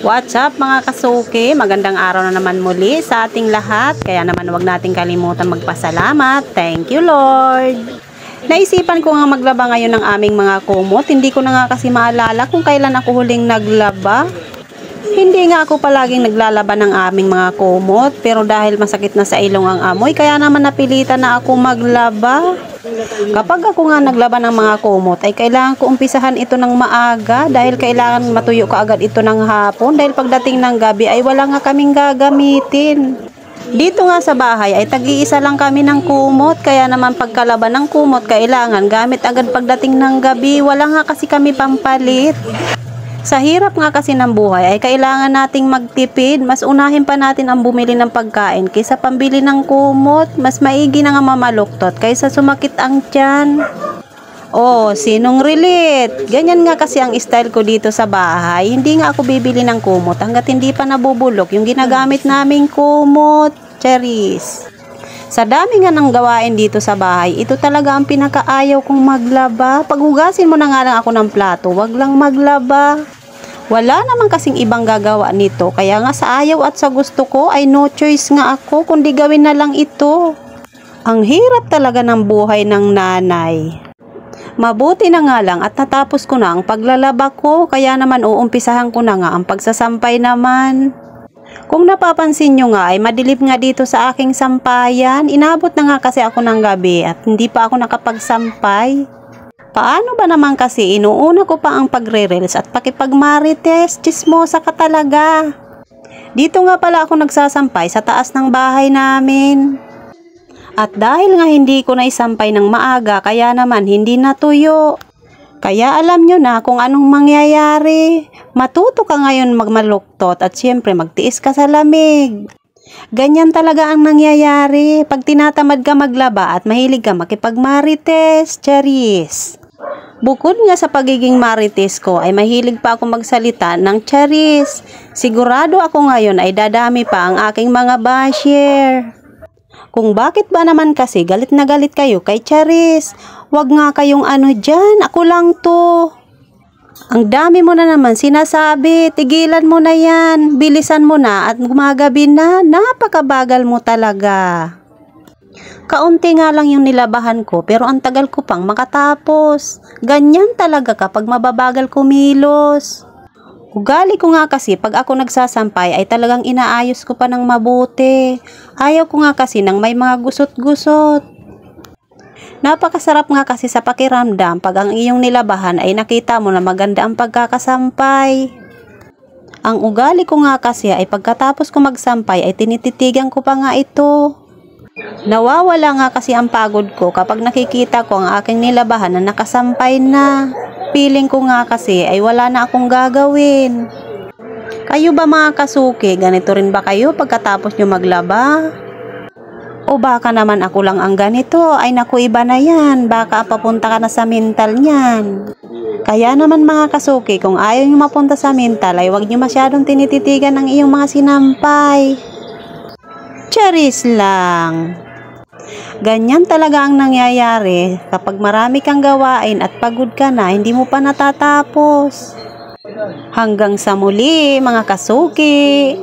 What's up mga kasuki? Magandang araw na naman muli sa ating lahat. Kaya naman huwag nating kalimutan magpasalamat. Thank you Lord. Naisipan ko nga maglaba ngayon ng aming mga kumot. Hindi ko na nga kasi maalala kung kailan ako huling naglaba. Hindi nga ako palaging naglalaba ng aming mga kumot. Pero dahil masakit na sa ilong ang amoy, kaya naman napilitan na ako maglaba. Kapag ako nga naglaba ng mga kumot ay kailangan ko umpisahan ito ng maaga dahil kailangan matuyo kaagad ito ng hapon dahil pagdating ng gabi ay wala nga kaming gagamitin. Dito nga sa bahay ay tag-iisa lang kami ng kumot kaya naman pagkalaban ng kumot kailangan gamit agad pagdating ng gabi, wala nga kasi kami pampalit. Sa hirap nga kasi ng buhay ay kailangan nating magtipid. Mas unahin pa natin ang bumili ng pagkain kaysa pambili ng kumot. Mas maigi na nga mamaluktot kaysa sumakit ang tiyan. Oh, sinong relate? Ganyan nga kasi ang style ko dito sa bahay. Hindi nga ako bibili ng kumot hanggat hindi pa nabubulok yung ginagamit naming kumot. Cherries. Sa dami nga ng gawain dito sa bahay, ito talaga ang pinakaayaw kong maglaba. Paghugasin mo na nga lang ako ng plato, wag lang maglaba. Wala naman kasing ibang gagawa nito, kaya nga sa ayaw at sa gusto ko ay no choice nga ako kundi gawin na lang ito. Ang hirap talaga ng buhay ng nanay. Mabuti na nga lang at natapos ko na ang paglalaba ko, kaya naman uumpisahan ko na nga ang pagsasampay naman. Kung napapansin nyo nga ay madilim nga dito sa aking sampayan. Inabot na nga kasi ako ng gabi at hindi pa ako nakapagsampay. Paano ba naman kasi inuuna ko pa ang pagre-reels at pakipagmarites? Chismosa ka talaga. Dito nga pala ako nagsasampay sa taas ng bahay namin. At dahil nga hindi ko na isampay ng maaga kaya naman hindi natuyo. Kaya alam nyo na kung anong mangyayari. Matuto ka ngayon magmaluktot at siyempre magtiis ka sa lamig. Ganyan talaga ang nangyayari pag tinatamad ka maglaba at mahilig ka makipagmarites, cherries. Bukod nga sa pagiging marites ko ay mahilig pa ako magsalita ng cherries. Sigurado ako ngayon ay dadami pa ang aking mga basher. Kung bakit ba naman kasi galit na galit kayo kay Charis? Wag nga kayong ano dyan, ako lang to. Ang dami mo na naman sinasabi, tigilan mo na yan, bilisan mo na at gumagabi na, napakabagal mo talaga. Kaunti nga lang yung nilabahan ko pero ang tagal ko pang makatapos. Ganyan talaga kapag mababagal kumilos. Ugali ko nga kasi pag ako nagsasampay ay talagang inaayos ko pa ng mabuti. Ayaw ko nga kasi ng may mga gusot-gusot. Napakasarap nga kasi sa pakiramdam pag ang iyong nilabahan ay nakita mo na maganda ang pagkakasampay. Ang ugali ko nga kasi ay pagkatapos ko magsampay ay tinititigan ko pa nga ito. Nawawala nga kasi ang pagod ko kapag nakikita ko ang aking nilabahan na nakasampay na. Feeling ko nga kasi ay wala na akong gagawin. Kayo ba mga kasuki, ganito rin ba kayo pagkatapos nyo maglaba? O baka naman ako lang ang ganito, ay naku iba na yan, baka papunta ka na sa mental niyan. Kaya naman mga kasuki, kung ayaw nyo mapunta sa mental ay huwag nyo masyadong tinititigan ng iyong mga sinampay. Charis lang. Ganyan talaga ang nangyayari kapag marami kang gawain at pagod ka na, hindi mo pa natatapos. Hanggang sa muli mga kasuki.